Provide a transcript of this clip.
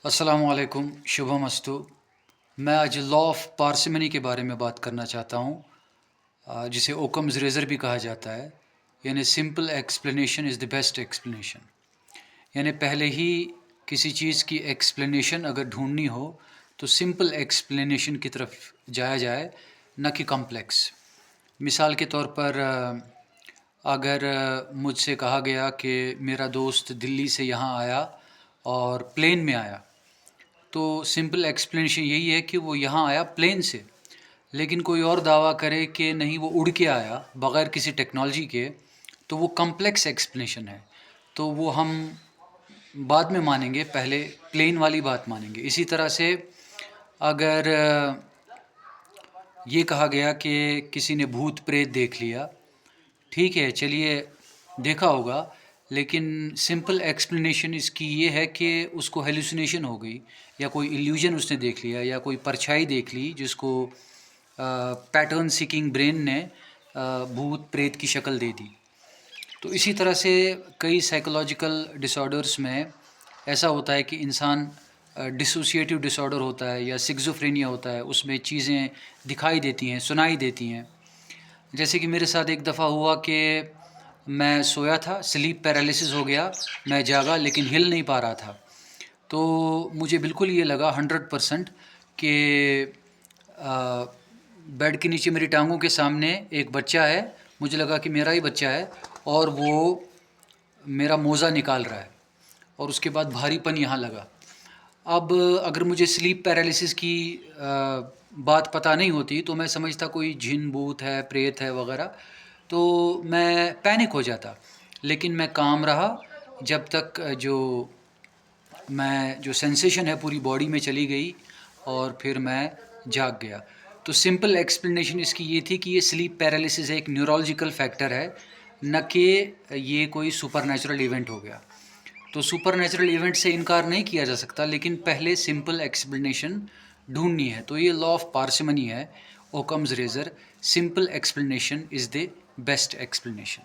अस्सलामुअलैकुम, शुभम अस्तु। मैं आज लॉ ऑफ पार्सिमनी के बारे में बात करना चाहता हूँ, जिसे ओकम्स रेज़र भी कहा जाता है। यानी simple explanation is the best explanation. यानी पहले ही किसी चीज़ की एक्सप्लेनेशन अगर ढूंढनी हो तो सिंपल एक्सप्लेनेशन की तरफ जाया जाए, न कि कॉम्प्लेक्स। मिसाल के तौर पर अगर मुझसे कहा गया कि मेरा दोस्त दिल्ली से यहाँ आया और प्लेन में आया, तो सिंपल एक्सप्लेनेशन यही है कि वो यहाँ आया प्लेन से। लेकिन कोई और दावा करे कि नहीं, वो उड़ के आया बग़ैर किसी टेक्नोलॉजी के, तो वो कॉम्प्लेक्स एक्सप्लेनेशन है। तो वो हम बाद में मानेंगे, पहले प्लेन वाली बात मानेंगे। इसी तरह से अगर ये कहा गया कि किसी ने भूत प्रेत देख लिया, ठीक है, चलिए देखा होगा, लेकिन सिंपल एक्सप्लेनेशन इसकी ये है कि उसको हेलुसिनेशन हो गई, या कोई इल्यूजन उसने देख लिया, या कोई परछाई देख ली जिसको पैटर्न सीकिंग ब्रेन ने भूत प्रेत की शक्ल दे दी। तो इसी तरह से कई साइकोलॉजिकल डिसऑर्डर्स में ऐसा होता है कि इंसान डिसोसिएटिव डिसऑर्डर होता है या सिक्सोफ्रेनिया होता है, उसमें चीज़ें दिखाई देती हैं, सुनाई देती हैं। जैसे कि मेरे साथ एक दफ़ा हुआ कि मैं सोया था, स्लीप पैरालिसिस हो गया, मैं जागा लेकिन हिल नहीं पा रहा था। तो मुझे बिल्कुल ये लगा 100% कि बेड के नीचे मेरी टांगों के सामने एक बच्चा है। मुझे लगा कि मेरा ही बच्चा है और वो मेरा मोज़ा निकाल रहा है, और उसके बाद भारीपन यहाँ लगा। अब अगर मुझे स्लीप पैरालिसिस की बात पता नहीं होती तो मैं समझता कोई जिन भूत है, प्रेत है वगैरह, तो मैं पैनिक हो जाता। लेकिन मैं काम रहा जब तक जो सेंसेशन है पूरी बॉडी में चली गई और फिर मैं जाग गया। तो सिंपल एक्सप्लेनेशन इसकी ये थी कि ये स्लीप पैरालिसिस एक न्यूरोलॉजिकल फैक्टर है, न कि ये कोई सुपरनैचुरल इवेंट हो गया। तो सुपरनैचुरल इवेंट से इनकार नहीं किया जा सकता, लेकिन पहले सिंपल एक्सप्लेनेशन ढूंढनी है। तो ये लॉ ऑफ पार्सिमनी है, Occam's razor. Simple explanation is the best explanation.